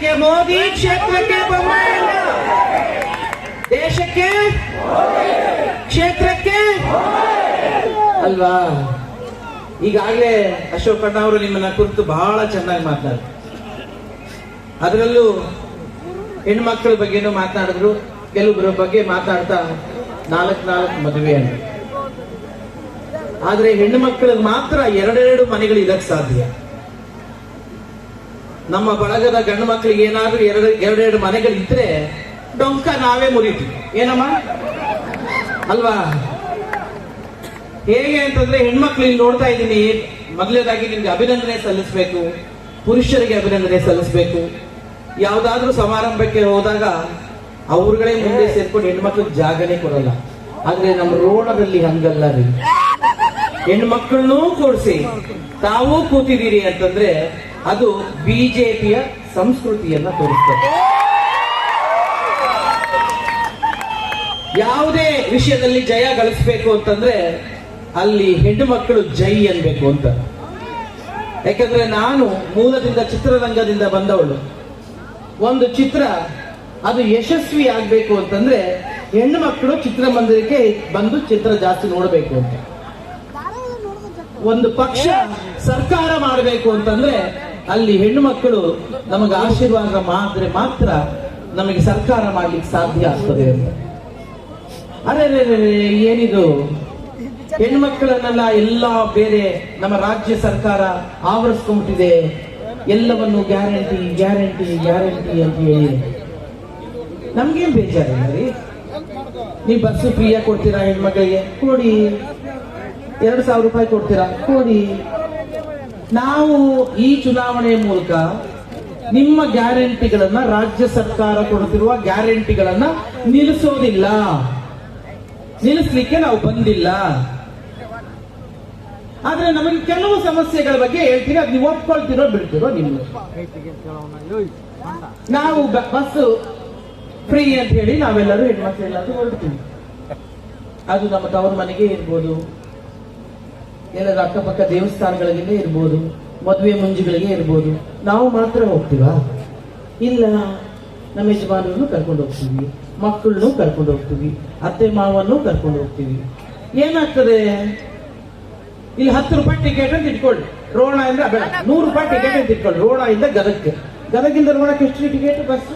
ರಾಜ್ಯಕ್ಕೆ ಮೋದಿ, ಕ್ಷೇತ್ರಕ್ಕೆ ಬೊಮ್ಮಾಯಿಯಣ್ಣ. ದೇಶಕ್ಕೆ, ಕ್ಷೇತ್ರಕ್ಕೆ ಅಲ್ವಾ? ಈಗಾಗಲೇ ಅಶೋಕಣ್ಣ ಅವರು ನಿಮ್ಮನ್ನ ಕುರಿತು ಬಹಳ ಚೆನ್ನಾಗಿ ಮಾತನಾಡಿದ್ರು. ಅದರಲ್ಲೂ ಹೆಣ್ಮಕ್ಳ ಬಗ್ಗೆನೂ ಮಾತನಾಡಿದ್ರು. ಕೆಲವೊಬ್ಬರ ಬಗ್ಗೆ ಮಾತಾಡ್ತಾ ನಾಲ್ಕು ಮದುವೆ ಅಂತ. ಆದ್ರೆ ಹೆಣ್ಣು ಮಕ್ಕಳಿಗೆ ಮಾತ್ರ ಎರಡೆರಡು ಮನೆಗಳು ಇರಕ್ ಸಾಧ್ಯ. ನಮ್ಮ ಬಳಗದ ಗಂಡು ಮಕ್ಕಳಿಗೆ ಏನಾದ್ರೂ ಎರಡೆರಡು ಮನೆಗಳಿದ್ರೆ ಡೊಂಕ ನಾವೇ ಮುರಿತೀವಿ. ಏನಮ್ಮ ಅಲ್ವಾ? ಹೇಗೆ ಅಂತಂದ್ರೆ ಹೆಣ್ಮಕ್ಳು ಇಲ್ಲಿ ನೋಡ್ತಾ ಇದ್ದೀನಿ. ಮೊದಲನೇದಾಗಿ ನಿಮ್ಗೆ ಅಭಿನಂದನೆ ಸಲ್ಲಿಸಬೇಕು, ಪುರುಷರಿಗೆ ಅಭಿನಂದನೆ ಸಲ್ಲಿಸಬೇಕು. ಯಾವ್ದಾದ್ರೂ ಸಮಾರಂಭಕ್ಕೆ ಹೋದಾಗ ಅವ್ರುಗಳೇ ಮುಂದೆ ಸೇರ್ಕೊಂಡು ಹೆಣ್ಮಕ್ಳಿಗೆ ಜಾಗನೇ ಕೊಡಲ್ಲ. ಆದ್ರೆ ನಮ್ಮ ರೋಣದಲ್ಲಿ ಹಂಗಲ್ಲ ರೀ. ಹೆಣ್ಮಕ್ಳನ್ನೂ ಕೂಡಿಸಿ ತಾವೂ ಕೂತಿದ್ದೀರಿ ಅಂತಂದ್ರೆ ಅದು ಬಿಜೆಪಿಯ ಸಂಸ್ಕೃತಿಯನ್ನ ತೋರಿಸ್ತದೆ. ಯಾವುದೇ ವಿಷಯದಲ್ಲಿ ಜಯ ಗಳಿಸಬೇಕು ಅಂತಂದ್ರೆ ಅಲ್ಲಿ ಹೆಣ್ಣು ಮಕ್ಕಳು ಜೈ ಅನ್ಬೇಕು ಅಂತ. ಯಾಕಂದ್ರೆ ನಾನು ಮೂಲದಿಂದ ಚಿತ್ರರಂಗದಿಂದ ಬಂದವಳು. ಒಂದು ಚಿತ್ರ ಅದು ಯಶಸ್ವಿ ಆಗ್ಬೇಕು ಅಂತಂದ್ರೆ ಹೆಣ್ಣು ಮಕ್ಕಳು ಚಿತ್ರಮಂದಿರಕ್ಕೆ ಬಂದು ಚಿತ್ರ ಜಾಸ್ತಿ ನೋಡಬೇಕು ಅಂತ. ಒಂದು ಪಕ್ಷ ಸರ್ಕಾರ ಮಾಡಬೇಕು ಅಂತಂದ್ರೆ ಅಲ್ಲಿ ಹೆಣ್ಣು ಮಕ್ಕಳು ನಮಗೆ ಆಶೀರ್ವಾದ ಮಾಡಿದ್ರೆ ಮಾತ್ರ ನಮಗೆ ಸರ್ಕಾರ ಮಾಡ್ಲಿಕ್ಕೆ ಸಾಧ್ಯ ಆಗ್ತದೆ ಅಂತ. ಅರೆ ಏನಿದು ಹೆಣ್ಮಕ್ಕಳನ್ನೆಲ್ಲ ಎಲ್ಲ ಬೇರೆ ನಮ್ಮ ರಾಜ್ಯ ಸರ್ಕಾರ ಆವರಿಸ್ಕೊಂಡ್ಬಿಟ್ಟಿದೆ. ಎಲ್ಲವನ್ನು ಗ್ಯಾರಂಟಿ ಗ್ಯಾರಂಟಿ ಗ್ಯಾರಂಟಿ ಅಂತ ಹೇಳಿ ನಮ್ಗೇನ್ ಬೇಜಾರಿಲ್ಲ ರೀ. ನೀವು ಬಸ್ ಫ್ರೀಯಾಗಿ ಕೊಡ್ತೀರಾ ಹೆಣ್ಮಕ್ಳಿಗೆ? ಕೊಡಿ. 2,000 ರೂಪಾಯಿ ಕೊಡ್ತೀರಾ? ಕೊಡಿ. ನಾವು ಈ ಚುನಾವಣೆಯ ಮೂಲಕ ನಿಮ್ಮ ಗ್ಯಾರಂಟಿಗಳನ್ನ, ರಾಜ್ಯ ಸರ್ಕಾರ ಕೊಡುತ್ತಿರುವ ಗ್ಯಾರಂಟಿಗಳನ್ನ ನಿಲ್ಲಿಸೋದಿಲ್ಲ. ನಿಲ್ಲಿಸ್ಲಿಕ್ಕೆ ನಾವು ಬಂದಿಲ್ಲ. ಆದ್ರೆ ನಮಗೆ ಕೆಲವು ಸಮಸ್ಯೆಗಳ ಬಗ್ಗೆ ಹೇಳ್ತೀರಿ. ಅದು ನೀವು ಒಪ್ಕೊಳ್ತಿರೋ ಬಿಡ್ತಿರೋ ನಿಮ್ಗೆ. ನಾವು ಬಸ್ ಫ್ರೀ ಅಂತ ಹೇಳಿ ನಾವೆಲ್ಲರೂ ಹೆಣ್ಮಕ್ಳೆಲ್ಲರೂ ಹೊರಡ್ತೀವಿ. ಅದು ನಮ್ಮ ತವರು ಮನೆಗೆ ಇರ್ಬೋದು, ಎಲ್ಲರ ಅಕ್ಕಪಕ್ಕ ದೇವಸ್ಥಾನಗಳಿಗೆ ಇರ್ಬೋದು, ಮದುವೆ ಮುಂಜಿಗಳಿಗೆ ಇರ್ಬೋದು. ನಾವು ಮಾತ್ರ ಹೋಗ್ತೀವಾ? ಇಲ್ಲ. ನಮ್ಮ ಯಜಮಾನರನ್ನು ಕರ್ಕೊಂಡು ಹೋಗ್ತೀವಿ, ಮಕ್ಕಳನ್ನು ಕರ್ಕೊಂಡು ಹೋಗ್ತೀವಿ, ಅತ್ತೆ ಮಾವನ್ನು ಕರ್ಕೊಂಡು ಹೋಗ್ತೀವಿ. ಏನಾಗ್ತದೆ? ಇಲ್ಲಿ 10 ರೂಪಾಯಿ ಟಿಕೆಟ್ ಅಂತ ಇಟ್ಕೊಳ್ಳಿ. ರೋಣ ಇಂದ 100 ರೂಪಾಯಿ ಟಿಕೆಟ್ ಅಂತ ಇಟ್ಕೊಳ್ಳಿ. ರೋಣ ಇಂದ ಗದಗಕ್ಕೆ, ಗದಗಿಂದ ರೋಣಕ್ಕೆ ಎಷ್ಟು ಟಿಕೆಟ್ ಬಸ್?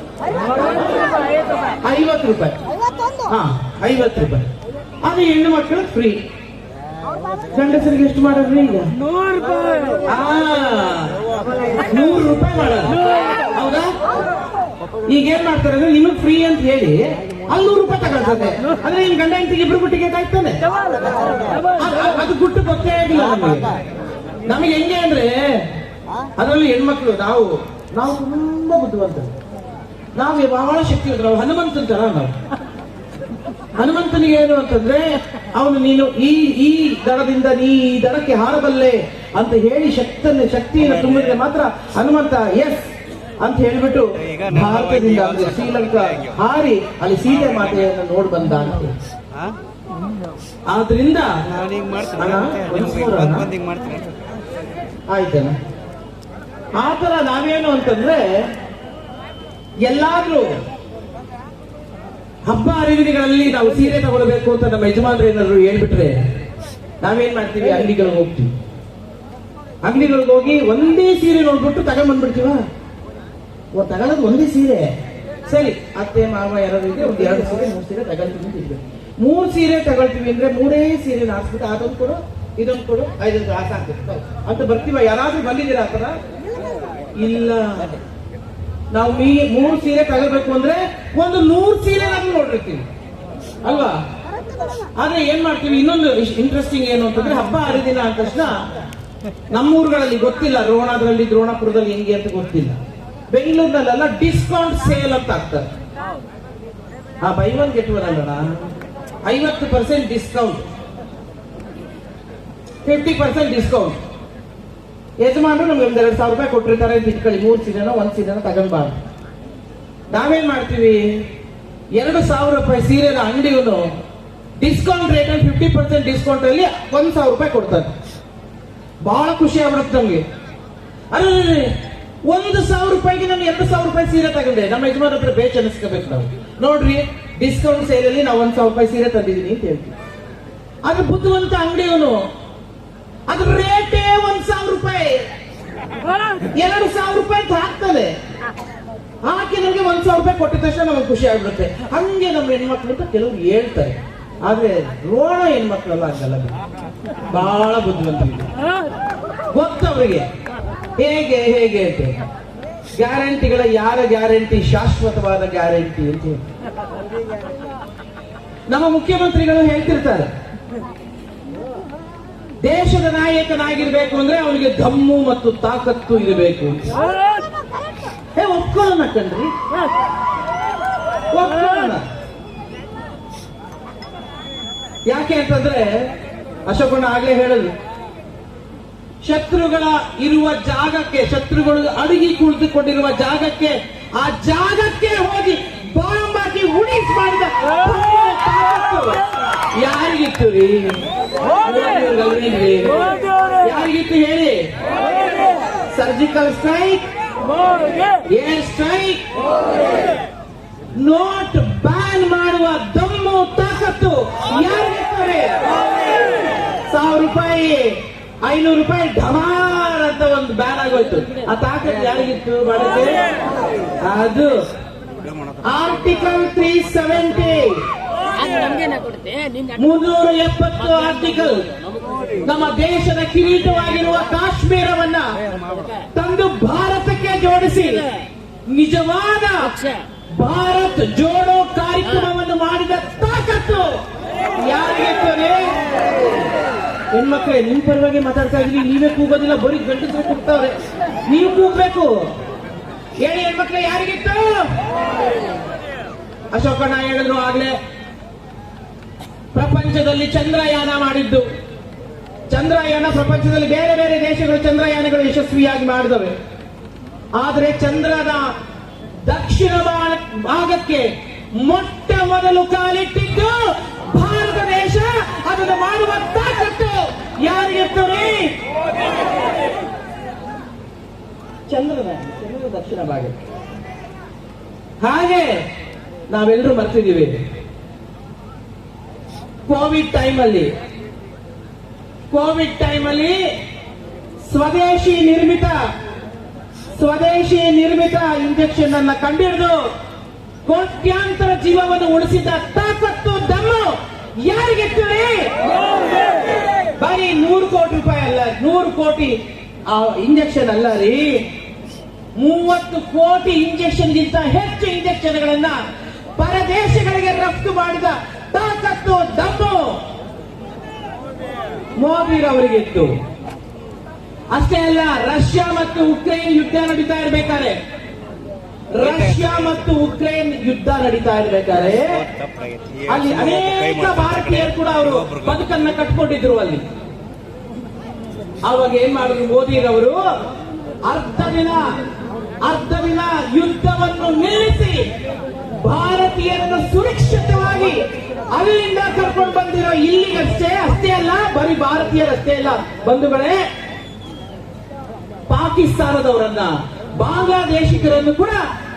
50 ರೂಪಾಯಿ. ಹಾ, 50 ರೂಪಾಯಿ. ಅದು ಹೆಣ್ಣು ಮಕ್ಕಳು ಫ್ರೀ. ಗಂಡಸರಿಗೆ ಎಷ್ಟು ಮಾಡೋದ್ರಿ ಈಗ? 100 ರೂಪಾಯಿ ಮಾಡೋದು. ಹೌದಾ? ಈಗ ಏನ್ ಮಾಡ್ತಾರೆ ಅಂದ್ರೆ ನಿಮಗ್ ಫ್ರೀ ಅಂತ ಹೇಳಿ ಅಲ್ಲಿ 100 ರೂಪಾಯಿ ತಗೊಳ್ತದೆ. ಅಂದ್ರೆ ನಿಮ್ ಗಂಡ ಹೆಂಡತಿಗೆ ಇಬ್ರು ಟಿಕೆಟ್ ಆಗ್ತಾನೆ. ಅದು ಗುಟ್ಟು ಗೊತ್ತೇ ಆಗಿಲ್ಲ ನಮಗೆ. ಹೆಂಗೆ ಅಂದ್ರೆ ಅದರಲ್ಲಿ ಹೆಣ್ಮಕ್ಳು ನಾವು ತುಂಬಾ ಬುದ್ಧಿವಂತರು. ನಾವು ಬಹಳ ಶಕ್ತಿ ಇದ್ರು. ನಾವು ಹನುಮಂತನ ತರ. ನಾವು ಹನುಮಂತನಿಗೆ ಏನು ಅಂತಂದ್ರೆ ಅವನು ನೀನು ಈ ದಡದಿಂದ ನೀ ಈ ದಡಕ್ಕೆ ಹಾರಬಲ್ಲೆ ಅಂತ ಹೇಳಿ ಶಕ್ತಿಯನ್ನು ತುಂಬಿದ್ರೆ ಮಾತ್ರ ಹನುಮಂತ ಎಸ್ ಅಂತ ಹೇಳ್ಬಿಟ್ಟು ಭಾರತದಿಂದ ಅಂದ್ರೆ ಶ್ರೀಲಂಕಾ ಹಾರಿ ಅಲ್ಲಿ ಸೀತೆ ಮಾತೆಯನ್ನು ನೋಡಿ ಬಂದ ಅಂತ. ಆದ್ರಿಂದ ಆಯ್ತೇನ ಆತರ ನಾವೇನು ಅಂತಂದ್ರೆ ಎಲ್ಲಾದ್ರೂ ಹಬ್ಬ ಹರಿದಿನಗಳಲ್ಲಿ ನಾವು ಸೀರೆ ತಗೊಳ್ಬೇಕು ಅಂತ ನಮ್ಮ ಯಜಮಾನ್ರು ಏನಾದ್ರು ಹೇಳ್ಬಿಟ್ರೆ ನಾವೇನ್ ಮಾಡ್ತೀವಿ? ಅಂಗಡಿಗಳಿಗೆ ಹೋಗ್ತೀವಿ. ಅಂಗಡಿಗಳಿಗೆ ಹೋಗಿ ಒಂದೇ ಸೀರೆ ನೋಡ್ಬಿಟ್ಟು ತಗೊಂಡ್ಬಂದ್ಬಿಡ್ತೀವ. ತಗೊಳ್ಳೋದು ಒಂದೇ ಸೀರೆ. ಸರಿ, ಅತ್ತೆ ಮಾವ ಯಾರಾದ್ರೂ ಇದ್ರೆ 1-2 ಸೀರೆ 3 ಸೀರೆ ತಗೊಳ್ತೀವಿ. 3 ಸೀರೆ ತಗೊಳ್ತೀವಿ ಅಂದ್ರೆ 3 ಸೀರೆ ಹಾಕ್ಬಿಟ್ಟು ಅದೊಂದು ಕೊಡು ಇದೊಂದು ಕೊಡು 5 ಸಾಕು ಅಂತ ಬರ್ತೀವ. ಯಾರಾದ್ರೂ ಬಂದಿದ್ದೀರಾ ಆತರ? ಇಲ್ಲ. ನಾವು 3 ಸೀರೆ ತಗೋಬೇಕು ಅಂದ್ರೆ ಒಂದು 100 ಸೀರೆ ನಾವು ನೋಡಿರ್ತೀವಿ ಅಲ್ವಾ? ಆದ್ರೆ ಏನ್ ಮಾಡ್ತೀವಿ? ಇನ್ನೊಂದು ಇಂಟ್ರೆಸ್ಟಿಂಗ್ ಏನು ಅಂತಂದ್ರೆ ಹಬ್ಬ ಹರಿದಿನ ಅಂದ ತಕ್ಷಣ ನಮ್ಮೂರುಗಳಲ್ಲಿ ಗೊತ್ತಿಲ್ಲ, ರೋಣಾದ್ರಲ್ಲಿ ದ್ರೋಣಾಪುರದಲ್ಲಿ ಹೆಂಗೆ ಅಂತ ಗೊತ್ತಿಲ್ಲ. ಬೆಂಗಳೂರಿನಲ್ಲೆಲ್ಲ ಡಿಸ್ಕೌಂಟ್ ಸೇಲ್ ಅಂತ ಆಗ್ತಾರೆ. ಬೈ ಒನ್ ಗೆಟ್ ಒನ್ ಅಲ್ಲಣ್ಣ, 50% ಡಿಸ್ಕೌಂಟ್, 50% ಡಿಸ್ಕೌಂಟ್. ಯಜಮಾನರು ನಮ್ಗೆ 2,000 ರೂಪಾಯಿ ಕೊಟ್ಟಿರ್ತಾರೆ ಅಂತ ಇಟ್ಕೊಳ್ಳಿ. 3 ಸೀರೆನೋ 1 ಸೀರೆನೋ ತಗೊಂಡ್ಬಾರ್ದು. ನಾವೇನ್ ಮಾಡ್ತೀವಿ? 2,000 ರೂಪಾಯಿ ಸೀರೆನ ಅಂಗಡಿಯವನು ಡಿಸ್ಕೌಂಟ್ ರೇಟ್ ಅಲ್ಲಿ 50% ಡಿಸ್ಕೌಂಟ್ ಅಲ್ಲಿ 1,000 ರೂಪಾಯಿ ಕೊಡ್ತಾರೆ. ಬಹಳ ಖುಷಿ ಆಗ್ಬಿಡುತ್ತೆ ನಮ್ಗೆ. ಅರೆ 1,000 ರೂಪಾಯಿಗೆ ನಾನು 2,000 ರೂಪಾಯಿ ಸೀರೆ ತಗೊಂಡೆ. ನಮ್ಮ ಯಜಮಾನ್ ಹತ್ರ ಬೇಚ್ ಅನಿಸ್ಕೋಬೇಕು ನಾವು. ನೋಡ್ರಿ, ಡಿಸ್ಕೌಂಟ್ ಸೇಲಲ್ಲಿ ನಾವು 1,000 ರೂಪಾಯಿ ಸೀರೆ ತಂದಿದ್ದೀನಿ ಅಂತ ಹೇಳ್ತೀವಿ. ಅದು ಬುದ್ಧಿವಂತ ಅಂಗಡಿಯವನು ಅದ್ರ ರೇಟೇ 1,000 ರೂಪಾಯಿ, 2,000 ರೂಪಾಯಿ ಅಂತ ಹಾಕ್ತಾನೆ. ಹಾಕಿ ನಮಗೆ 1,000 ರೂಪಾಯಿ ಕೊಟ್ಟಿದ ತಕ್ಷಣ ನಮಗೆ ಖುಷಿ ಆಗ್ಬಿಡುತ್ತೆ. ಹಂಗೆ ನಮ್ಮ ಹೆಣ್ಮಕ್ಳು ಅಂತ ಕೆಲವರು ಹೇಳ್ತಾರೆ. ಆದ್ರೆ ರೋಣ ಹೆಣ್ಮಕ್ಳೆಲ್ಲ ಹಂಗಲ್ಲ, ಬಹಳ ಬುದ್ಧಿವಂತರಿಗೆ ಗೊತ್ತವ್ರಿಗೆ ಹೇಗೆ ಹೇಗೆ ಅಂತ. ಗ್ಯಾರಂಟಿಗಳ ಯಾರ ಗ್ಯಾರಂಟಿ? ಶಾಶ್ವತವಾದ ಗ್ಯಾರಂಟಿ ಅಂತ ನಮ್ಮ ಮುಖ್ಯಮಂತ್ರಿಗಳು ಹೇಳ್ತಿರ್ತಾರೆ. ದೇಶದ ನಾಯಕನಾಗಿರ್ಬೇಕು ಅಂದ್ರೆ ಅವನಿಗೆ ದಮ್ಮು ಮತ್ತು ತಾಕತ್ತು ಇರಬೇಕು. ಒಪ್ಕೊಳ್ಳೋಣ ಕಣ್ರಿ, ಒಪ್ಕೊಳ್ಳೋಣ. ಯಾಕೆ ಅಂತಂದ್ರೆ ಅಶೋಕಣ್ಣ ಆಗ್ಲೇ ಹೇಳಲು, ಶತ್ರುಗಳ ಇರುವ ಜಾಗಕ್ಕೆ, ಶತ್ರುಗಳು ಅಡಗಿ ಕುಳಿತುಕೊಂಡಿರುವ ಜಾಗಕ್ಕೆ, ಆ ಜಾಗಕ್ಕೆ ಹೋಗಿ ಬಾಂಬ್ ಹಾಕಿ ಉಡಿಸ್ ಮಾಡಿದ ಯಾರಿಗಿತ್ತು ರೀ? ಯಾರಿಗಿತ್ತು ಹೇಳಿ? Surgical strike, air strike, note ban ಮಾಡುವ ದಮ್ಮು ತಾಕತ್ತು ಯಾರಿಗಿರ್ತಾರೆ? 1,000 ರೂಪಾಯಿ 500 ರೂಪಾಯಿ ಢಮಾರ್ ಅಂತ ಒಂದು ಬ್ಯಾನ್ ಆಗೋಯ್ತು. ಆ ತಾಕತ್ತು ಯಾರಿಗಿತ್ತು ಮಾಡೋದು? ಅದು ಆರ್ಟಿಕಲ್ 370, 370 ಆರ್ಟಿಕಲ್. ನಮ್ಮ ದೇಶದ ಕಿರೀಟವಾಗಿರುವ ಕಾಶ್ಮೀರವನ್ನ ತಂದು ಭಾರತಕ್ಕೆ ಜೋಡಿಸಿ ನಿಜವಾದ ಭಾರತ್ ಜೋಡೋ ಕಾರ್ಯಕ್ರಮವನ್ನು ಮಾಡಿದ ತಾಕತ್ತು ಯಾರಿಗಿರ್ತದೆ? ಹೆಣ್ಮಕ್ಳೇ, ನಿಮ್ ಪರವಾಗಿ ಮಾತಾಡ್ತಾ ಇದ್ರಿ, ನೀವೇ ಕೂಗೋದಿಲ್ಲ, ಬರೀ ಗಂಡಸರು ಕೂಗ್ತಾವ್ರೆ, ನೀವು ಕೂಗ್ಬೇಕು. ಹೇಳಿ ಹೆಣ್ಮಕ್ಳೇ, ಯಾರಿಗಿತ್ತು? ಅಶೋಕಣ್ಣ ಹೇಳಿದ್ರು ಆಗ್ಲೇ, ಪ್ರಪಂಚದಲ್ಲಿ ಚಂದ್ರಯಾನ ಮಾಡಿದ್ದು. ಚಂದ್ರಯಾನ ಪ್ರಪಂಚದಲ್ಲಿ ಬೇರೆ ಬೇರೆ ದೇಶಗಳು ಚಂದ್ರಯಾನಗಳು ಯಶಸ್ವಿಯಾಗಿ ಮಾಡಿದವೆ. ಆದರೆ ಚಂದ್ರನ ದಕ್ಷಿಣ ಭಾಗಕ್ಕೆ ಮೊಟ್ಟ ಮೊದಲು ಕಾಲಿಟ್ಟಿದ್ದು ಭಾರತ ದೇಶ. ಅದನ್ನು ಮಾಡುವ ತಾಕತ್ತು ಯಾರಿಗಿರ್ತದೆ? ಚಂದ್ರನ ದಕ್ಷಿಣ ಭಾಗಕ್ಕೆ. ಹಾಗೆ ನಾವೆಲ್ಲರೂ ಮರ್ತಿದ್ದೀವಿ. ಕೋವಿಡ್ ಟೈಮಲ್ಲಿ ಸ್ವದೇಶಿ ನಿರ್ಮಿತ ಇಂಜೆಕ್ಷನ್ ಅನ್ನ ಕಂಡಿಡಿದು ಕೋಟ್ಯಾಂತರ ಜೀವವನ್ನು ಉಳಿಸಿದ ತಾಕತ್ತು ದಮ್ಮು ಯಾರಿಗಿರ್ತದೆ? ಬರೀ 100 ಕೋಟಿ ರೂಪಾಯಿ ಅಲ್ಲ, 100 ಕೋಟಿ ಇಂಜೆಕ್ಷನ್ ಅಲ್ಲ ರೀ, 30 ಕೋಟಿ ಇಂಜೆಕ್ಷನ್ಗಿಂತ ಹೆಚ್ಚು ಇಂಜೆಕ್ಷನ್ಗಳನ್ನ ಪರದೇಶಗಳಿಗೆ ರಫ್ತು ಮಾಡಿದ ತಾಕತ್ತು ದಮ್ಮು ಮೋದಿರವರಿಗಿತ್ತು. ಅಷ್ಟೇ ಅಲ್ಲ, ರಷ್ಯಾ ಮತ್ತು ಉಕ್ರೇನ್ ಯುದ್ಧ ನಡೀತಾ ಇರ್ಬೇಕಾದ್ರೆ ಅಲ್ಲಿ ಅನೇಕ ಭಾರತೀಯರು ಕೂಡ ಅವರು ಬದುಕನ್ನ ಕಟ್ಕೊಂಡಿದ್ರು. ಅಲ್ಲಿ ಅವಾಗ ಏನ್ ಮಾಡಿದ್ರು ಮೋದಿರವರು? ಅರ್ಧ ದಿನ ಯುದ್ಧವನ್ನು ನಿಲ್ಲಿಸಿ ಭಾರತೀಯರನ್ನು ಸುರಕ್ಷಿತವಾಗಿ ಅಲ್ಲಿಂದ ಕರ್ಕೊಂಡು ಬಂದಿರೋ ಇಲ್ಲಿಗಷ್ಟೇ ಅಷ್ಟೇ ಅಲ್ಲ, ಬರೀ ಭಾರತೀಯರಷ್ಟೇ ಅಲ್ಲ ಬಂಧುಗಳೇ, ಪಾಕಿಸ್ತಾನದವರನ್ನ, ಬಾಂಗ್ಲಾದೇಶಿಗರನ್ನು ಕೂಡ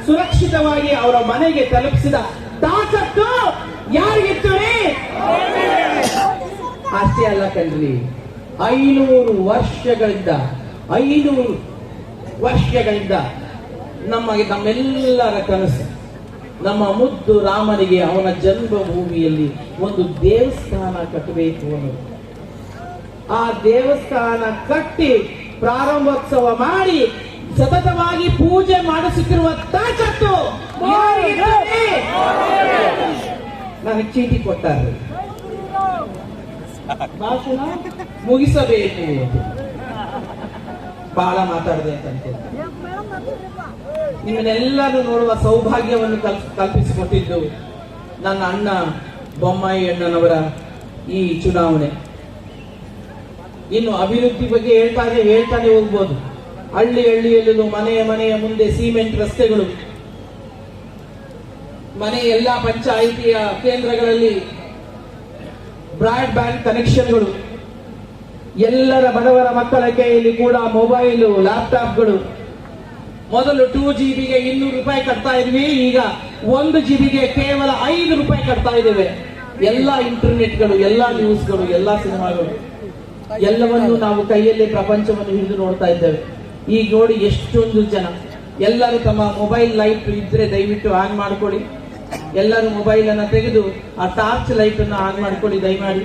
ಸುರಕ್ಷಿತವಾಗಿ ಅವರ ಮನೆಗೆ ತಲುಪಿಸಿದ ತಾಕತ್ತು ಯಾರಿಗಿತ್ತು? ಅಷ್ಟೇ ಅಲ್ಲ ಕಣ್ರಿ, 500 ವರ್ಷಗಳಿಂದ ನಮ್ಮೆಲ್ಲರ ಕನಸು, ನಮ್ಮ ಮುದ್ದು ರಾಮನಿಗೆ ಅವನ ಜನ್ಮಭೂಮಿಯಲ್ಲಿ ಒಂದು ದೇವಸ್ಥಾನ ಕಟ್ಟಬೇಕು ಅನ್ನೋದು. ಆ ದೇವಸ್ಥಾನ ಕಟ್ಟಿ ಪ್ರಾರಂಭೋತ್ಸವ ಮಾಡಿ ಸತತವಾಗಿ ಪೂಜೆ ಮಾಡಿಸುತ್ತಿರುವ ತಾಕತ್ತು ನನಗೆ ಚೀಟಿ ಕೊಟ್ಟಾರೆ, ಭಾಷಣ ಮುಗಿಸಬೇಕು. ಬಹಳ ಮಾತಾಡಿದೆ ಅಂತ ನಿಮ್ಮನ್ನೆಲ್ಲರೂ ನೋಡುವ ಸೌಭಾಗ್ಯವನ್ನು ಕಲ್ಪಿಸಿಕೊಟ್ಟಿದ್ದು ನನ್ನ ಅಣ್ಣ ಬೊಮ್ಮಾಯಿ ಅಣ್ಣನವರ ಈ ಚುನಾವಣೆ. ಇನ್ನು ಅಭಿವೃದ್ಧಿ ಬಗ್ಗೆ ಹೇಳ್ತಾನೆ ಹೋಗ್ಬೋದು. ಹಳ್ಳಿಯಲ್ಲೂ ಮನೆಯ ಮುಂದೆ ಸಿಮೆಂಟ್ ರಸ್ತೆಗಳು, ಎಲ್ಲಾ ಪಂಚಾಯಿತಿಯ ಕೇಂದ್ರಗಳಲ್ಲಿ ಬ್ರಾಡ್ಬ್ಯಾಂಡ್ ಕನೆಕ್ಷನ್ಗಳು, ಎಲ್ಲರ ಬಡವರ ಮಕ್ಕಳ ಕೈಯಲ್ಲಿ ಕೂಡ ಮೊಬೈಲು, ಲ್ಯಾಪ್ಟಾಪ್ಗಳು, ಮೊದಲು 2GB 200 ರೂಪಾಯಿ ಕಟ್ತಾ ಇದ್ವಿ, ಈಗ 1GB ಕೇವಲ 5 ರೂಪಾಯಿ ಕಟ್ತಾ ಇದ್ದೇವೆ. ಎಲ್ಲ ಇಂಟರ್ನೆಟ್ಗಳು, ಎಲ್ಲ ನ್ಯೂಸ್ಗಳು, ಎಲ್ಲ ಸಿನಿಮಾಗಳು ಎಲ್ಲವನ್ನು ನಾವು ಕೈಯಲ್ಲೇ ಪ್ರಪಂಚವನ್ನು ಹಿಡಿದು ನೋಡ್ತಾ ಇದ್ದೇವೆ. ಈಗ ನೋಡಿ ಎಷ್ಟೊಂದು ಜನ ಎಲ್ಲರೂ ತಮ್ಮ ಮೊಬೈಲ್ ಲೈಟ್ ಇದ್ರೆ ದಯವಿಟ್ಟು ಆನ್ ಮಾಡ್ಕೊಳ್ಳಿ. ಎಲ್ಲರೂ ಮೊಬೈಲ್ ಅನ್ನ ತೆಗೆದು ಆ ಟಾರ್ಚ್ ಲೈಟ್ ಅನ್ನ ಆನ್ ಮಾಡ್ಕೊಳ್ಳಿ ದಯಮಾಡಿ.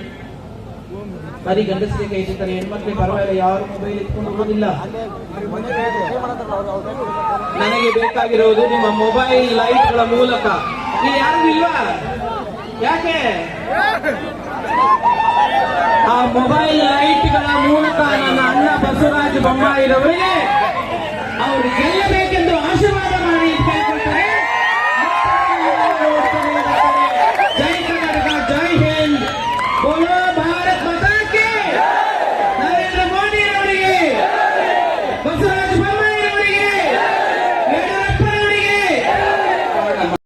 ಬರೀ ಗಂಡಸರಿಗೆ ಕೈ ಇಟ್ಟಿರ್ತಾರೆ, ಹೆಣ್ಮಕ್ಳಿಗೆ ಪರವಾಗಿಲ್ಲ, ಯಾರು ಮೊಬೈಲ್ ಎತ್ಕೊಂಡು ಹೋಗೋದಿಲ್ಲ. ನನಗೆ ಬೇಕಾಗಿರೋದು ನಿಮ್ಮ ಮೊಬೈಲ್ ಲೈಟ್ಗಳ ಮೂಲಕ. ಇಲ್ಲಿ ಯಾರು ಇಲ್ವಾ? ಯಾಕೆ? ಆ ಮೊಬೈಲ್ ಲೈಟ್ಗಳ ಮೂಲಕ ನನ್ನ ಅಣ್ಣ ಬಸವರಾಜ ಬೊಮ್ಮಾಯಿರವರಿಗೆ ಅವರು ಗೆಲ್ಲಬೇಕೆಂದು ಆಶೀರ್ವಾದ